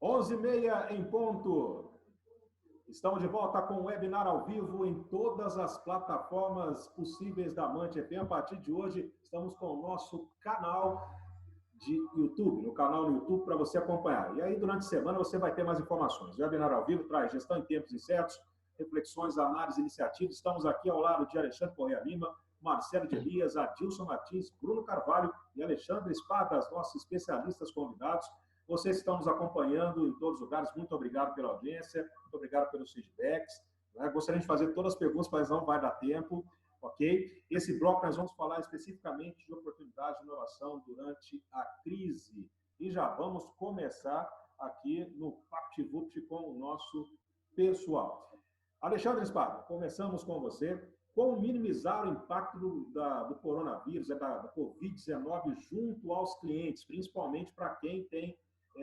11h30 em ponto. Estamos de volta com o webinar ao vivo em todas as plataformas possíveis da Mancha FM. A partir de hoje, estamos com o nosso canal de YouTube, no canal no YouTube para você acompanhar. E aí, durante a semana, você vai ter mais informações. O webinar ao vivo traz gestão em tempos incertos, reflexões, análise, iniciativas. Estamos aqui ao lado de Alexandre Correia Lima, Marcelo de Elias, Adilson Martins, Bruno Carvalho e Alexandre Espadas, nossos especialistas convidados. Vocês estão nos acompanhando em todos os lugares. Muito obrigado pela audiência, muito obrigado pelos feedbacks. Gostaria de fazer todas as perguntas, mas não vai dar tempo, ok? Esse bloco nós vamos falar especificamente de oportunidade de inovação durante a crise. E já vamos começar aqui no PaptVupt com o nosso pessoal. Alexandre Espada, começamos com você. Como minimizar o impacto do coronavírus, da Covid-19 junto aos clientes, principalmente para quem tem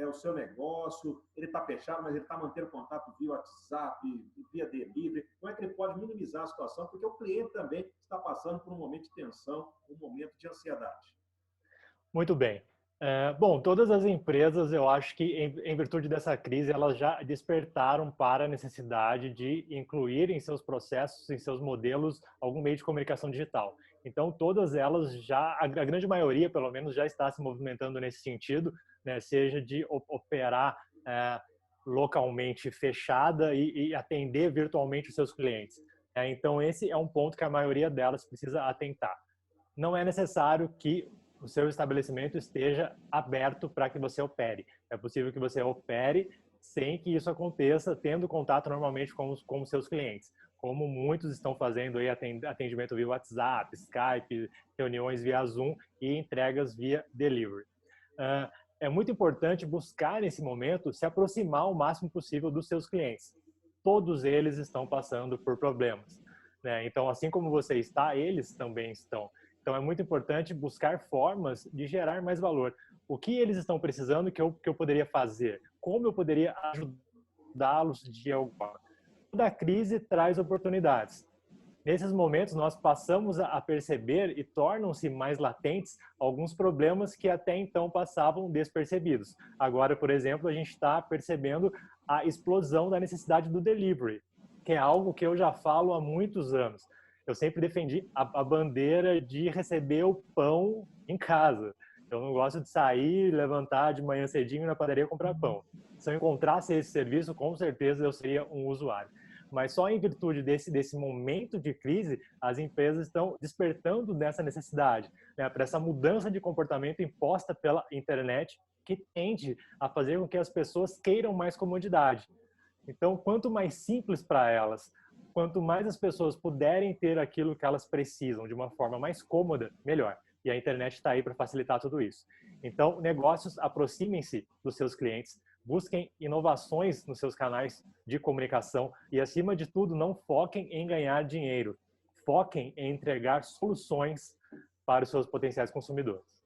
o seu negócio, ele está fechado, mas ele está mantendo contato via WhatsApp, via delivery. Como é que ele pode minimizar a situação? Porque o cliente também está passando por um momento de tensão, um momento de ansiedade. Muito bem. Bom, todas as empresas, eu acho que em virtude dessa crise, elas já despertaram para a necessidade de incluir em seus processos, em seus modelos, algum meio de comunicação digital. Então, todas elas já, a grande maioria, pelo menos, já está se movimentando nesse sentido, né, seja de operar localmente fechada e atender virtualmente os seus clientes. Então, esse é um ponto que a maioria delas precisa atentar. Não é necessário que o seu estabelecimento esteja aberto para que você opere. É possível que você opere sem que isso aconteça, tendo contato normalmente com os seus clientes, como muitos estão fazendo aí atendimento via WhatsApp, Skype, reuniões via Zoom e entregas via delivery. É muito importante buscar, nesse momento, se aproximar o máximo possível dos seus clientes. Todos eles estão passando por problemas, né? Então, assim como você está, eles também estão. Então, é muito importante buscar formas de gerar mais valor. O que eles estão precisando que eu poderia fazer? Como eu poderia ajudá-los de alguma forma? Toda crise traz oportunidades. Nesses momentos, nós passamos a perceber e tornam-se mais latentes alguns problemas que até então passavam despercebidos. Agora, por exemplo, a gente está percebendo a explosão da necessidade do delivery, que é algo que eu já falo há muitos anos. Eu sempre defendi a bandeira de receber o pão em casa. Eu não gosto de sair, levantar de manhã cedinho na padaria e comprar pão. Se eu encontrasse esse serviço, com certeza eu seria um usuário. Mas só em virtude desse momento de crise, as empresas estão despertando dessa necessidade, né, para essa mudança de comportamento imposta pela internet, que tende a fazer com que as pessoas queiram mais comodidade. Então, quanto mais simples para elas, quanto mais as pessoas puderem ter aquilo que elas precisam de uma forma mais cômoda, melhor. E a internet está aí para facilitar tudo isso. Então, negócios, aproximem-se dos seus clientes, busquem inovações nos seus canais de comunicação e, acima de tudo, não foquem em ganhar dinheiro. Foquem em entregar soluções para os seus potenciais consumidores.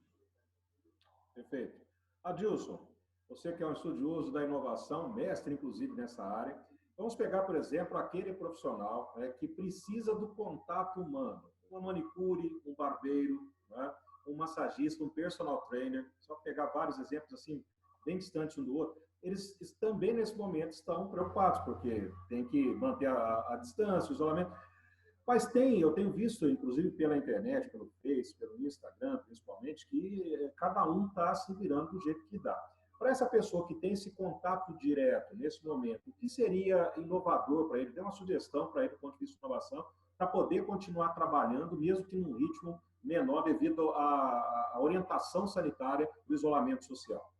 Perfeito. Adilson, você que é um estudioso da inovação, mestre, inclusive, nessa área, vamos pegar, por exemplo, aquele profissional que precisa do contato humano. Uma manicure, um barbeiro, né, um massagista, um personal trainer, só pegar vários exemplos assim, bem distantes um do outro. Eles também, nesse momento, estão preocupados, porque tem que manter a distância, o isolamento. Mas eu tenho visto, inclusive pela internet, pelo Face, pelo Instagram, principalmente, que cada um está se virando do jeito que dá. Para essa pessoa que tem esse contato direto nesse momento, o que seria inovador para ele? Dê uma sugestão para ele do ponto de vista de inovação, para poder continuar trabalhando, mesmo que num ritmo menor devido à orientação sanitária do isolamento social.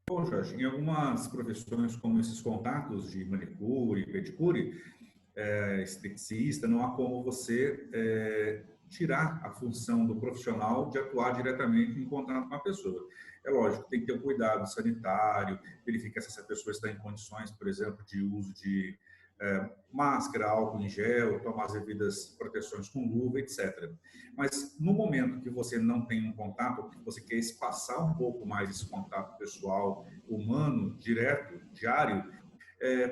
Bom, Jorge, em algumas profissões como esses contatos de manicure, pedicure, esteticista, não há como você tirar a função do profissional de atuar diretamente em contato com a pessoa. É lógico, tem que ter um cuidado sanitário, verificar se essa pessoa está em condições, por exemplo, de uso de máscara, álcool em gel, tomar as devidas proteções com luva, etc. Mas no momento que você não tem um contato, ou que você quer espaçar um pouco mais esse contato pessoal, humano, direto, diário,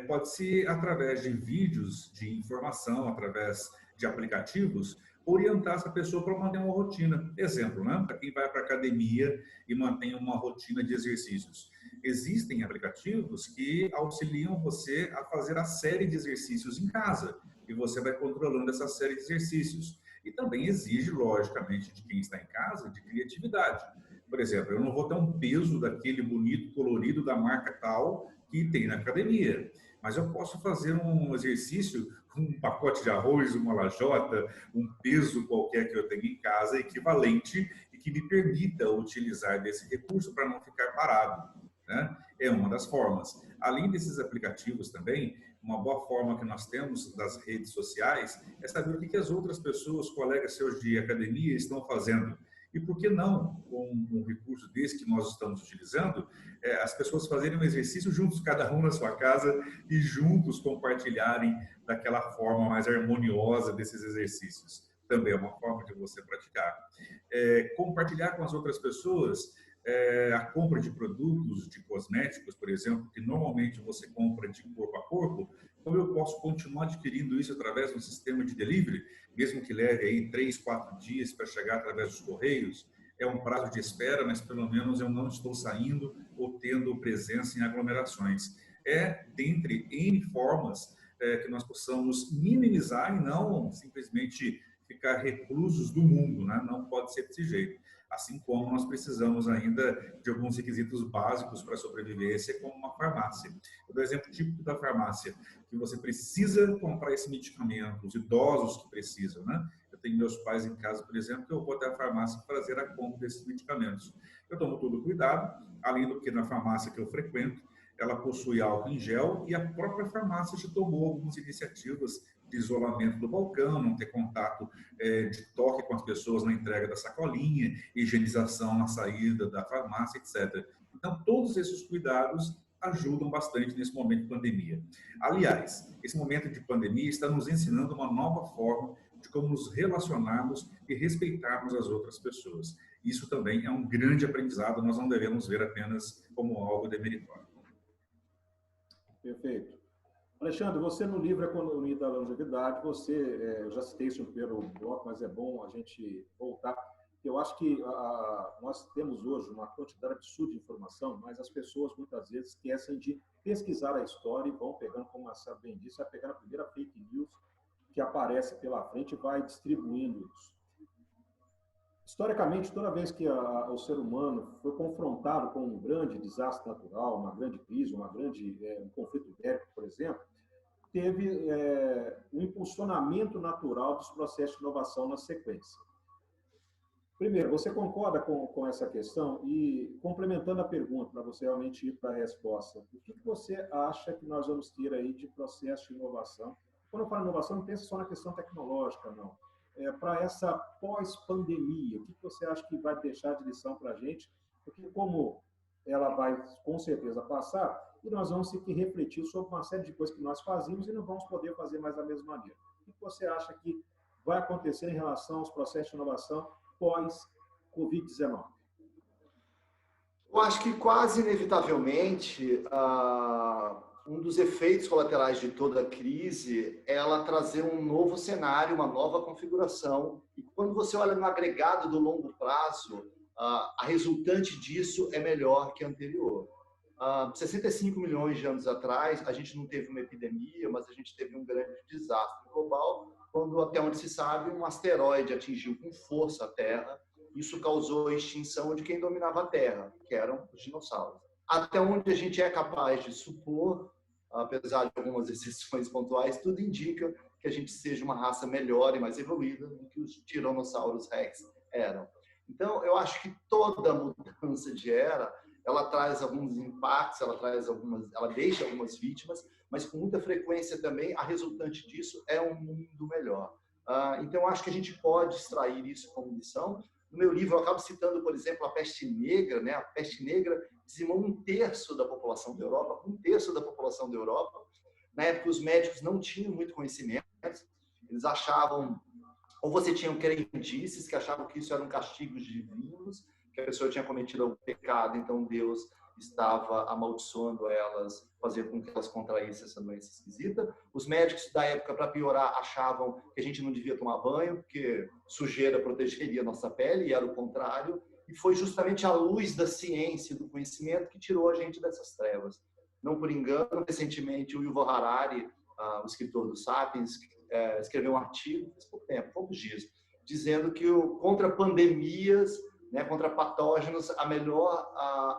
pode ser através de vídeos de informação, através de aplicativos, orientar essa pessoa para manter uma rotina. Exemplo, né? Para quem vai para a academia e mantém uma rotina de exercícios. Existem aplicativos que auxiliam você a fazer a série de exercícios em casa e você vai controlando essa série de exercícios. E também exige, logicamente, de quem está em casa, de criatividade. Por exemplo, eu não vou ter um peso daquele bonito, colorido da marca tal que tem na academia, mas eu posso fazer um exercício com um pacote de arroz, uma lajota, um peso qualquer que eu tenho em casa, equivalente, e que me permita utilizar desse recurso para não ficar parado, né? É uma das formas. Além desses aplicativos também, uma boa forma que nós temos das redes sociais é saber o que as outras pessoas, colegas seus de academia, estão fazendo. E por que não, com um recurso desse que nós estamos utilizando, as pessoas fazerem um exercício juntos, cada um na sua casa, e juntos compartilharem daquela forma mais harmoniosa desses exercícios. Também é uma forma de você praticar. Compartilhar com as outras pessoas a compra de produtos, de cosméticos, por exemplo, que normalmente você compra de corpo a corpo, como eu posso continuar adquirindo isso através de um sistema de delivery, mesmo que leve aí 3, 4 dias para chegar através dos correios? É um prazo de espera, mas pelo menos eu não estou saindo ou tendo presença em aglomerações. Dentre N formas que nós possamos minimizar e não simplesmente ficar reclusos do mundo, né? Não pode ser desse jeito. Assim como nós precisamos ainda de alguns requisitos básicos para a sobrevivência, como uma farmácia. Eu dou exemplo típico da farmácia, que você precisa comprar esse medicamento, os idosos que precisam, né? Eu tenho meus pais em casa, por exemplo, que eu vou até a farmácia fazer a compra desses medicamentos. Eu tomo todo o cuidado, além do que na farmácia que eu frequento, ela possui álcool em gel e a própria farmácia já tomou algumas iniciativas de isolamento do balcão, não ter contato de toque com as pessoas na entrega da sacolinha, higienização na saída da farmácia, etc. Então, todos esses cuidados ajudam bastante nesse momento de pandemia. Aliás, esse momento de pandemia está nos ensinando uma nova forma de como nos relacionarmos e respeitarmos as outras pessoas. Isso também é um grande aprendizado, nós não devemos ver apenas como algo demeritório. Perfeito. Alexandre, você no livro Economia da Longevidade, eu já citei isso no primeiro bloco, mas é bom a gente voltar. Eu acho que nós temos hoje uma quantidade absurda de informação, mas as pessoas muitas vezes esquecem de pesquisar a história e vão pegando, como a Marcelo bem disse, vai pegando a primeira fake news que aparece pela frente e vai distribuindo isso. Historicamente, toda vez que o ser humano foi confrontado com um grande desastre natural, uma grande crise, um conflito bélico, por exemplo, teve um impulsionamento natural dos processos de inovação na sequência. Primeiro, você concorda com essa questão? E, complementando a pergunta, para você realmente ir para a resposta, o que você acha que nós vamos ter aí de processo de inovação? Quando eu falo inovação, não pensa só na questão tecnológica, não. Para essa pós-pandemia, o que você acha que vai deixar de lição para a gente? Porque como ela vai, com certeza, passar, e nós vamos ter que refletir sobre uma série de coisas que nós fazíamos e não vamos poder fazer mais da mesma maneira. O que você acha que vai acontecer em relação aos processos de inovação pós-Covid-19? Eu acho que quase inevitavelmente um dos efeitos colaterais de toda a crise é ela trazer um novo cenário, uma nova configuração. E quando você olha no agregado do longo prazo, a resultante disso é melhor que a anterior. 65 milhões de anos atrás, a gente não teve uma epidemia, mas a gente teve um grande desastre global, quando, até onde se sabe, um asteroide atingiu com força a Terra. Isso causou a extinção de quem dominava a Terra, que eram os dinossauros. Até onde a gente é capaz de supor, apesar de algumas exceções pontuais, tudo indica que a gente seja uma raça melhor e mais evoluída do que os tiranossauros rex eram. Então, eu acho que toda mudança de era, ela traz alguns impactos, ela deixa algumas vítimas, mas com muita frequência também a resultante disso é um mundo melhor. Então, eu acho que a gente pode extrair isso como lição. No meu livro, eu acabo citando, por exemplo, a peste negra, né? A peste negra dizimou 1/3 da população da Europa, 1/3 da população da Europa. Na época, os médicos não tinham muito conhecimento, eles achavam, ou você tinha crendices que achavam que isso eram castigos divinos, que a pessoa tinha cometido algum pecado, então Deus estava amaldiçoando elas, fazendo com que elas contraíssem essa doença esquisita. Os médicos da época, para piorar, achavam que a gente não devia tomar banho, porque sujeira protegeria a nossa pele, e era o contrário. E foi justamente a luz da ciência e do conhecimento que tirou a gente dessas trevas. Não por engano, recentemente o Yuval Harari, o escritor do Sapiens, escreveu um artigo, faz pouco tempo, poucos dias, dizendo que contra pandemias, né, contra patógenos, a melhor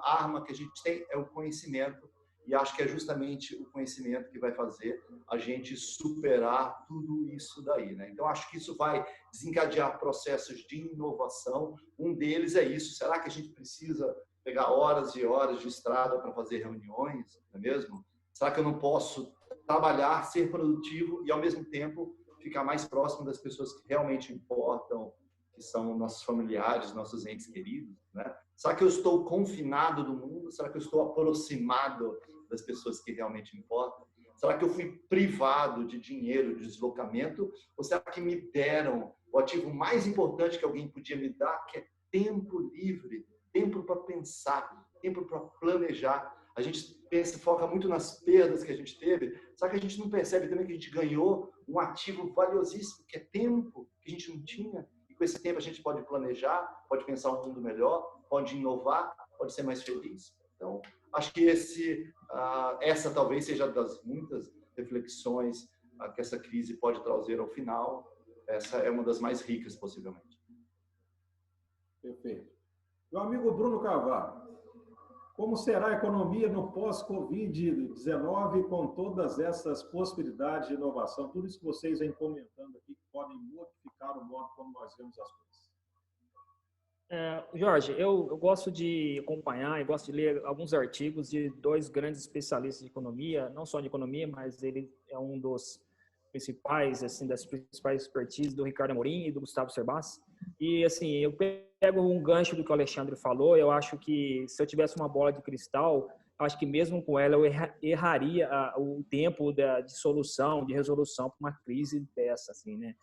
arma que a gente tem é o conhecimento. E acho que é justamente o conhecimento que vai fazer a gente superar tudo isso daí, né? Então, acho que isso vai desencadear processos de inovação. Um deles é isso. Será que a gente precisa pegar horas e horas de estrada para fazer reuniões, não é mesmo? Será que eu não posso trabalhar, ser produtivo e, ao mesmo tempo, ficar mais próximo das pessoas que realmente importam, que são nossos familiares, nossos entes queridos, né? Será que eu estou confinado do mundo? Será que eu estou aproximado das pessoas que realmente importam? Será que eu fui privado de dinheiro, de deslocamento? Ou será que me deram o ativo mais importante que alguém podia me dar, que é tempo livre, tempo para pensar, tempo para planejar? A gente pensa, foca muito nas perdas que a gente teve. Será que a gente não percebe também que a gente ganhou um ativo valiosíssimo, que é tempo, que a gente não tinha? E com esse tempo a gente pode planejar, pode pensar um mundo melhor, pode inovar, pode ser mais feliz. Então, acho que essa talvez seja das muitas reflexões que essa crise pode trazer ao final. Essa é uma das mais ricas, possivelmente. Perfeito. Meu amigo Bruno Carvalho, como será a economia no pós-Covid-19 com todas essas possibilidades de inovação? Tudo isso que vocês vêm comentando aqui, que podem modificar o modo como nós vemos as coisas. Jorge, eu gosto de acompanhar e gosto de ler alguns artigos de dois grandes especialistas de economia, não só de economia, mas ele é um dos principais, assim, das principais expertises do Ricardo Amorim e do Gustavo Cerbasi. E, assim, eu pego um gancho do que o Alexandre falou. Eu acho que se eu tivesse uma bola de cristal, acho que mesmo com ela eu erraria o tempo de solução, de resolução para uma crise dessa, assim, né?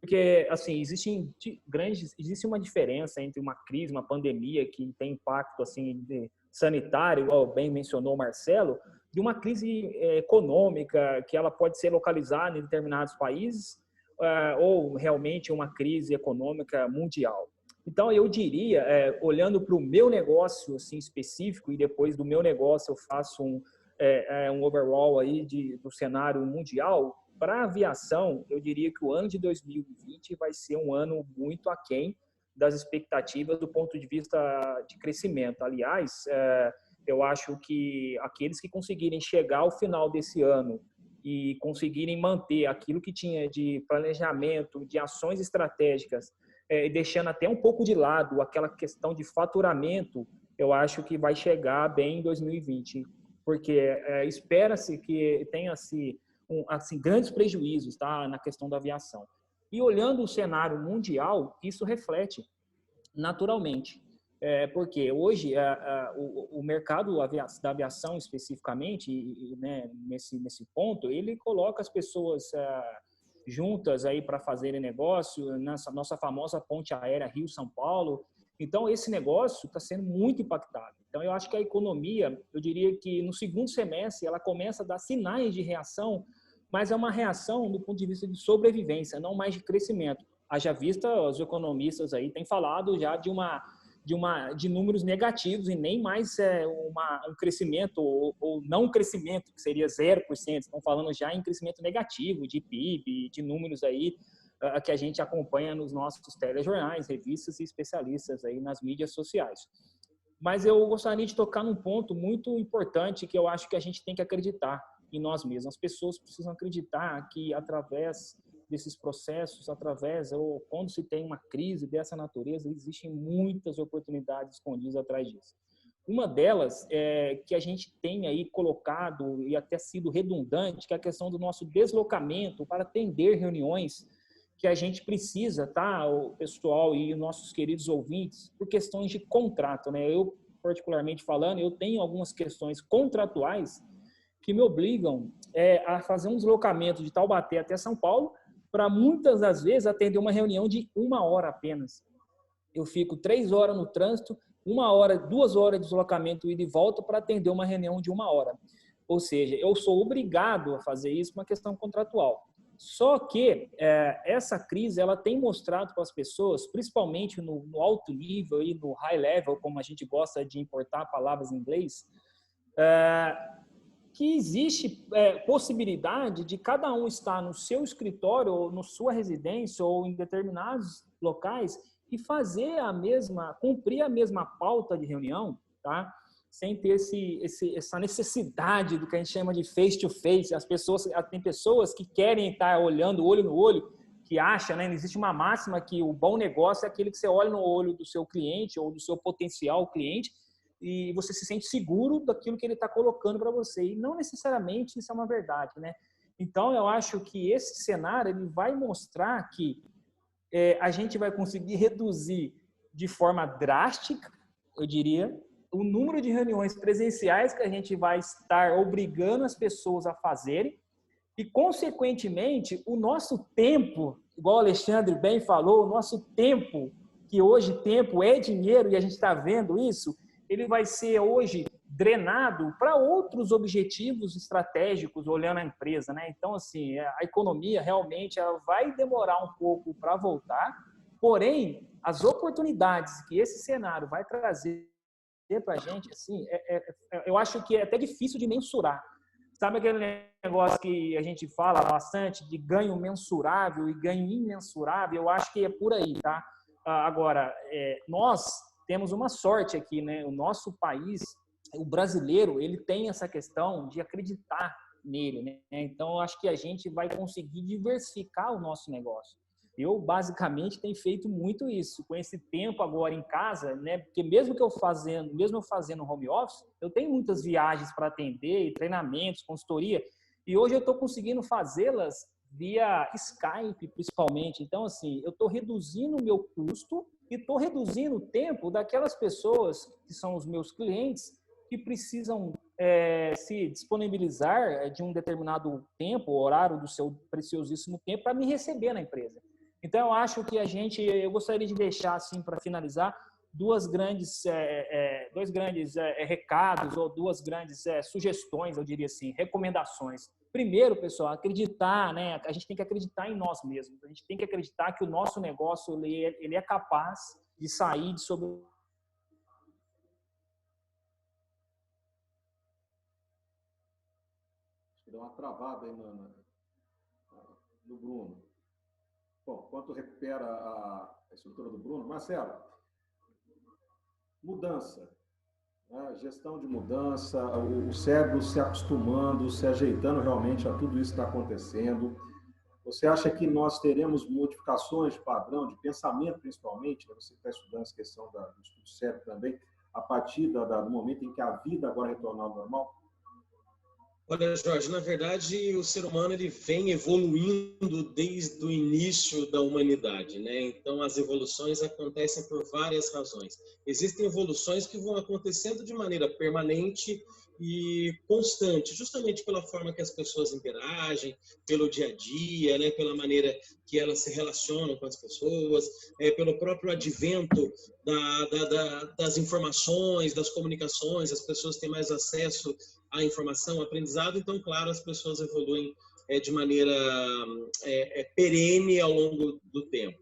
Porque, assim, existe uma diferença entre uma crise, uma pandemia que tem impacto, assim, sanitário, igual bem mencionou o Marcelo, de uma crise econômica que ela pode ser localizada em determinados países ou realmente uma crise econômica mundial. Então, eu diria, olhando para o meu negócio assim, específico, e depois do meu negócio eu faço um overall aí do cenário mundial, para a aviação, eu diria que o ano de 2020 vai ser um ano muito aquém das expectativas do ponto de vista de crescimento. Aliás, eu acho que aqueles que conseguirem chegar ao final desse ano e conseguirem manter aquilo que tinha de planejamento, de ações estratégicas, deixando até um pouco de lado aquela questão de faturamento, eu acho que vai chegar bem em 2020, porque espera-se que tenha-se grandes prejuízos, tá, na questão da aviação. E olhando o cenário mundial, isso reflete naturalmente. Porque hoje o mercado da aviação especificamente, né, nesse ponto, ele coloca as pessoas juntas aí para fazerem negócio, nessa nossa famosa ponte aérea Rio-São Paulo. Então, esse negócio está sendo muito impactado. Então, eu acho que a economia, eu diria que no segundo semestre, ela começa a dar sinais de reação, mas é uma reação do ponto de vista de sobrevivência, não mais de crescimento. Haja vista, os economistas aí têm falado já de números negativos e nem mais um crescimento ou não crescimento, que seria 0%. Estão falando já em crescimento negativo de PIB, de números aí que a gente acompanha nos nossos telejornais, revistas e especialistas aí nas mídias sociais. Mas eu gostaria de tocar num ponto muito importante que eu acho que a gente tem que acreditar em nós mesmos. As pessoas precisam acreditar que através desses processos, ou quando se tem uma crise dessa natureza, existem muitas oportunidades escondidas atrás disso. Uma delas é que a gente tem aí colocado e até sido redundante, que é a questão do nosso deslocamento para atender reuniões que a gente precisa, tá, o pessoal e nossos queridos ouvintes, por questões de contrato, né? Eu, particularmente falando, eu tenho algumas questões contratuais que me obrigam a fazer um deslocamento de Taubaté até São Paulo para muitas das vezes atender uma reunião de 1 hora apenas. Eu fico 3 horas no trânsito, 1 hora, 2 horas de deslocamento ida e volta para atender uma reunião de 1 hora. Ou seja, eu sou obrigado a fazer isso por uma questão contratual. Só que essa crise ela tem mostrado para as pessoas, principalmente no alto nível e no high level, como a gente gosta de importar palavras em inglês, que existe possibilidade de cada um estar no seu escritório ou na sua residência ou em determinados locais e cumprir a mesma pauta de reunião, tá? Sem ter essa necessidade do que a gente chama de face-to-face. Tem pessoas que querem estar olhando olho no olho, que acham, né? Existe uma máxima que o bom negócio é aquele que você olha no olho do seu cliente ou do seu potencial cliente e você se sente seguro daquilo que ele está colocando para você. E não necessariamente isso é uma verdade, né? Então, eu acho que esse cenário ele vai mostrar que a gente vai conseguir reduzir de forma drástica, eu diria, o número de reuniões presenciais que a gente vai estar obrigando as pessoas a fazerem e, consequentemente, o nosso tempo, igual o Alexandre bem falou, o nosso tempo, que hoje tempo é dinheiro e a gente está vendo isso, ele vai ser hoje drenado para outros objetivos estratégicos olhando a empresa, né? Então, assim, a economia realmente ela vai demorar um pouco para voltar, porém, as oportunidades que esse cenário vai trazer para a gente, assim, eu acho que é até difícil de mensurar. Sabe aquele negócio que a gente fala bastante de ganho mensurável e ganho imensurável? Eu acho que é por aí, tá? Agora, nós temos uma sorte aqui, né? O nosso país, o brasileiro, ele tem essa questão de acreditar nele, né? Então, eu acho que a gente vai conseguir diversificar o nosso negócio. Eu, basicamente, tenho feito muito isso. Com esse tempo agora em casa, né? Porque mesmo eu fazendo home office, eu tenho muitas viagens para atender, treinamentos, consultoria, e hoje eu estou conseguindo fazê-las via Skype, principalmente. Então, assim, eu estou reduzindo o meu custo e estou reduzindo o tempo daquelas pessoas que são os meus clientes que precisam se disponibilizar de um determinado tempo, horário do seu preciosíssimo tempo para me receber na empresa. Então, eu acho que eu gostaria de deixar, assim, para finalizar, dois grandes recados ou duas grandes sugestões, eu diria assim, recomendações. Primeiro, pessoal, acreditar, né? A gente tem que acreditar em nós mesmos. A gente tem que acreditar que o nosso negócio ele é capaz de sair de sobre Deu uma travada aí no Bruno. Bom, enquanto recupera a estrutura do Bruno, Marcelo, mudança, né? Gestão de mudança, o cérebro se acostumando, se ajeitando realmente a tudo isso que está acontecendo. Você acha que nós teremos modificações de padrão, de pensamento principalmente, né? Você está estudando essa questão do estudo cérebro também, a partir do momento em que a vida agora retornar ao normal? Olha, Jorge, na verdade, o ser humano ele vem evoluindo desde o início da humanidade, né? Então, as evoluções acontecem por várias razões. Existem evoluções que vão acontecendo de maneira permanente e constante, justamente pela forma que as pessoas interagem, pelo dia a dia, né? Pela maneira que elas se relacionam com as pessoas, pelo próprio advento das informações, das comunicações, as pessoas têm mais acesso à informação, aprendizado, então, claro, as pessoas evoluem de maneira perene ao longo do tempo.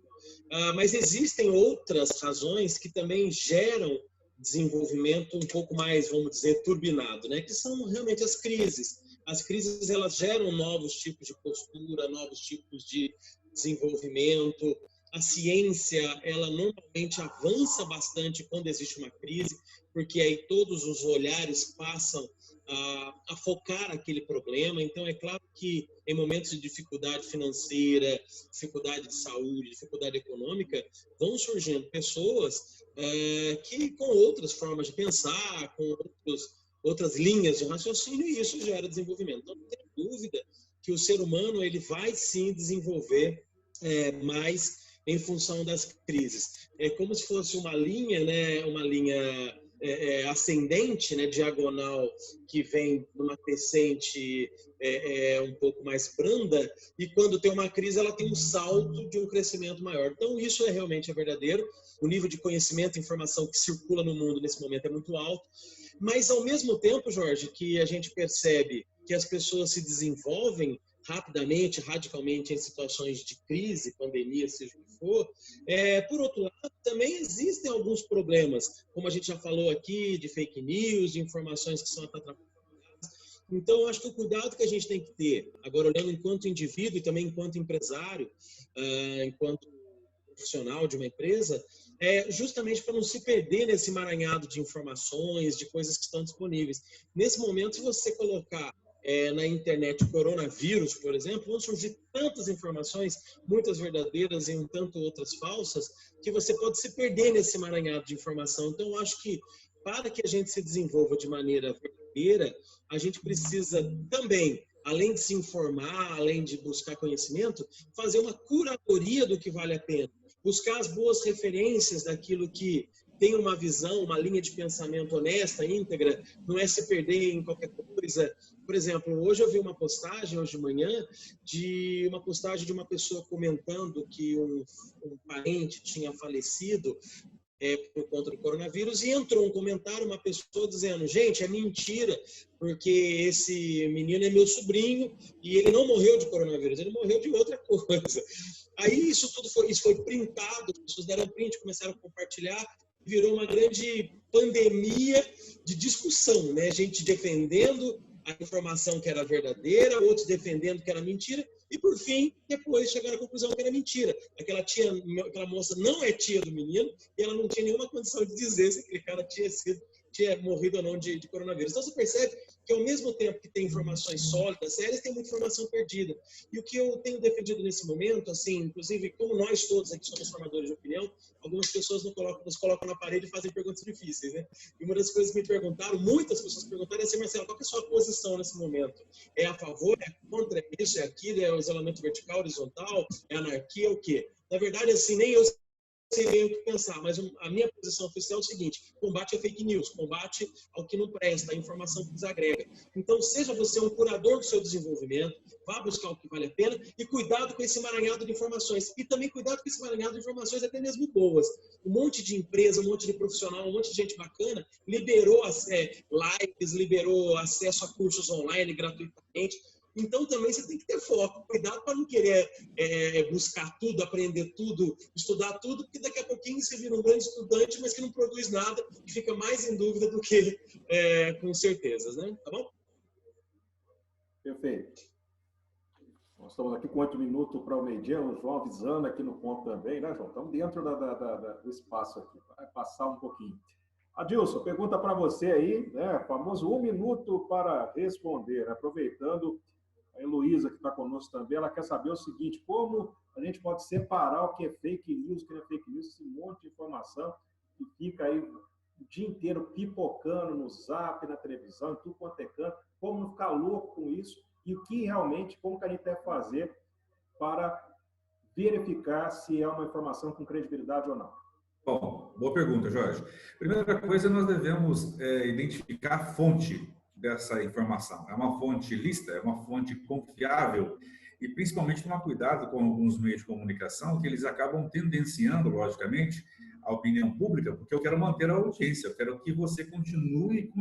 Mas existem outras razões que também geram desenvolvimento um pouco mais, vamos dizer, turbinado, né? Que são realmente as crises. As crises, elas geram novos tipos de postura, novos tipos de desenvolvimento. A ciência, ela normalmente avança bastante quando existe uma crise, porque aí todos os olhares passam a focar aquele problema. Então, é claro que em momentos de dificuldade financeira, dificuldade de saúde, dificuldade econômica, vão surgindo pessoas que com outras formas de pensar, com outras linhas de raciocínio, e isso gera desenvolvimento. Então, não tem dúvida que o ser humano ele vai sim desenvolver mais em função das crises. É como se fosse uma linha, né? Uma linha ascendente, né, diagonal, que vem numa crescente um pouco mais branda, e quando tem uma crise ela tem um salto de um crescimento maior. Então isso realmente é verdadeiro. O nível de conhecimento e informação que circula no mundo nesse momento é muito alto, mas ao mesmo tempo, Jorge, que a gente percebe que as pessoas se desenvolvem rapidamente, radicalmente em situações de crise, pandemia, seja o que for, por outro lado, também existem alguns problemas, como a gente já falou aqui, de fake news, de informações que são atrapalhadas. Então, eu acho que o cuidado que a gente tem que ter, agora olhando enquanto indivíduo e também enquanto empresário, enquanto profissional de uma empresa, é justamente para não se perder nesse emaranhado de informações, de coisas que estão disponíveis. Nesse momento, se você colocar na internet o coronavírus, por exemplo, vão surgir tantas informações, muitas verdadeiras e um tanto outras falsas, que você pode se perder nesse emaranhado de informação. Então, eu acho que para que a gente se desenvolva de maneira verdadeira, a gente precisa também, além de se informar, além de buscar conhecimento, fazer uma curadoria do que vale a pena. Buscar as boas referências daquilo que tem uma visão, uma linha de pensamento honesta, íntegra, não é se perder em qualquer coisa. Por exemplo, hoje eu vi uma postagem, hoje de manhã, de uma pessoa comentando que um parente tinha falecido por conta do coronavírus, e entrou um comentário, uma pessoa dizendo, gente, é mentira, porque esse menino é meu sobrinho e ele não morreu de coronavírus, ele morreu de outra coisa. Aí isso foi printado, as pessoas deram print, começaram a compartilhar, virou uma grande pandemia de discussão, né? Gente defendendo a informação que era verdadeira, outros defendendo que era mentira, e por fim, depois chegaram à conclusão que era mentira. Aquela moça não é tia do menino, e ela não tinha nenhuma condição de dizer se aquele cara tinha morrido ou não de coronavírus. Então você percebe que ao mesmo tempo que tem informações sólidas, sérias, tem muita informação perdida. E o que eu tenho defendido nesse momento, assim, inclusive como nós todos aqui somos formadores de opinião, algumas pessoas nos colocam na parede e fazem perguntas difíceis, né? E uma das coisas que me perguntaram, muitas pessoas perguntaram, é assim, Marcelo, qual que é a sua posição nesse momento? É a favor, é contra, é isso, é aquilo, é o isolamento vertical, horizontal, é anarquia, o quê? Na verdade, assim, nem eu sei bem o que pensar, mas a minha posição oficial é o seguinte: combate a fake news, combate ao que não presta, a informação que desagrega. Então, seja você um curador do seu desenvolvimento, vá buscar o que vale a pena e cuidado com esse emaranhado de informações. E também cuidado com esse emaranhado de informações até mesmo boas. Um monte de empresa, um monte de profissional, um monte de gente bacana liberou lives, liberou acesso a cursos online gratuitamente. Então, também você tem que ter foco. Cuidado para não querer buscar tudo, aprender tudo, estudar tudo, porque daqui a pouquinho você vira um grande estudante, mas que não produz nada, que fica mais em dúvida do que com certezas, né? Tá bom? Perfeito. Nós estamos aqui com 8 minutos para o meio-dia, o João avisando aqui no ponto também, né, João? Estamos dentro do espaço aqui, vai passar um pouquinho. Adilson, pergunta para você aí, né? Famoso 1 minuto para responder, aproveitando. A Heloísa, que está conosco também, ela quer saber o seguinte: como a gente pode separar o que é fake news, o que não é fake news, esse monte de informação que fica aí o dia inteiro pipocando no zap, na televisão, em tudo quanto é canto, como não ficar louco com isso e o que realmente, como que a gente deve fazer para verificar se é uma informação com credibilidade ou não? Bom, boa pergunta, Jorge. Primeira coisa, nós devemos identificar a fonte dessa informação. É uma fonte lícita, é uma fonte confiável e principalmente tomar cuidado com alguns meios de comunicação que eles acabam tendenciando, logicamente, a opinião pública, porque eu quero manter a audiência, eu quero que você continue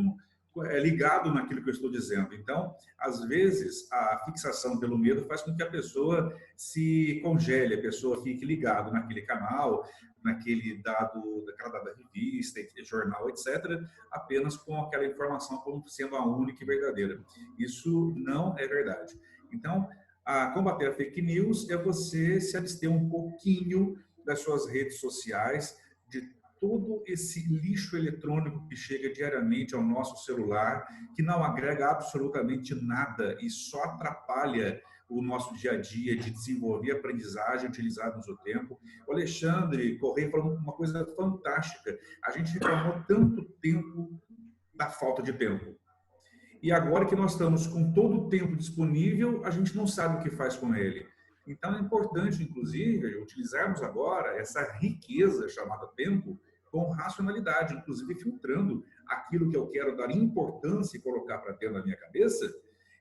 ligado naquilo que eu estou dizendo. Então, às vezes, a fixação pelo medo faz com que a pessoa se congele, a pessoa fique ligado naquele canal, daquela dada revista, jornal, etc., apenas com aquela informação como sendo a única e verdadeira. Isso não é verdade. Então, combater a fake news é você se abster um pouquinho das suas redes sociais, de todo esse lixo eletrônico que chega diariamente ao nosso celular, que não agrega absolutamente nada e só atrapalha o nosso dia a dia de desenvolver aprendizagem utilizada no seu tempo. O Alexandre Correia falou uma coisa fantástica. A gente reclamou tanto tempo da falta de tempo. E agora que nós estamos com todo o tempo disponível, a gente não sabe o que faz com ele. Então é importante, inclusive, utilizarmos agora essa riqueza chamada tempo com racionalidade, inclusive filtrando aquilo que eu quero dar importância e colocar para dentro da minha cabeça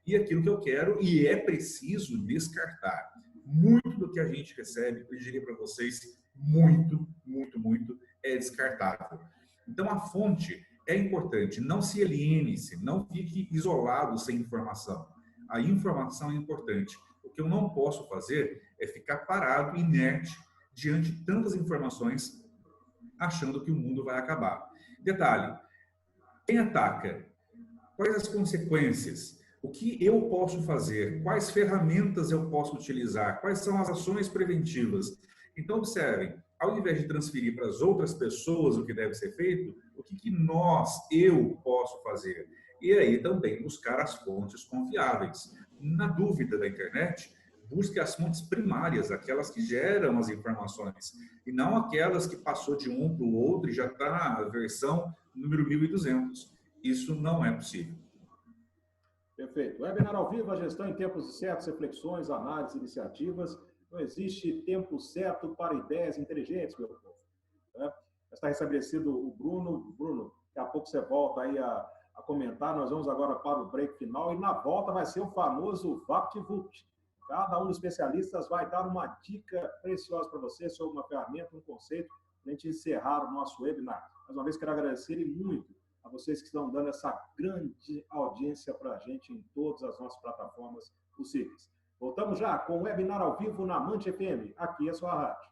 e aquilo que eu quero e é preciso descartar. Muito do que a gente recebe, eu diria para vocês, muito é descartável. Então, a fonte é importante, não se aliene-se, não fique isolado sem informação. A informação é importante. O que eu não posso fazer é ficar parado, inerte, diante de tantas informações, achando que o mundo vai acabar. Detalhe, quem ataca? Quais as consequências? O que eu posso fazer? Quais ferramentas eu posso utilizar? Quais são as ações preventivas? Então, observem, ao invés de transferir para as outras pessoas o que deve ser feito, o que eu posso fazer? E aí também buscar as fontes confiáveis. Na dúvida da internet, busque as fontes primárias, aquelas que geram as informações, e não aquelas que passou de um para o outro e já está na versão número 1200. Isso não é possível. Perfeito. Webinar ao vivo, a gestão em tempos certos, reflexões, análises, iniciativas. Não existe tempo certo para ideias inteligentes, meu povo. Está restabelecido o Bruno. Bruno, daqui a pouco você volta aí a comentar. Nós vamos agora para o break final e na volta vai ser o famoso VaptVupt. Cada um dos especialistas vai dar uma dica preciosa para você sobre uma ferramenta, um conceito, para a gente encerrar o nosso webinar. Mais uma vez, quero agradecer muito a vocês que estão dando essa grande audiência para a gente em todas as nossas plataformas possíveis. Voltamos já com o webinar ao vivo na Mancha FM. Aqui é a sua rádio.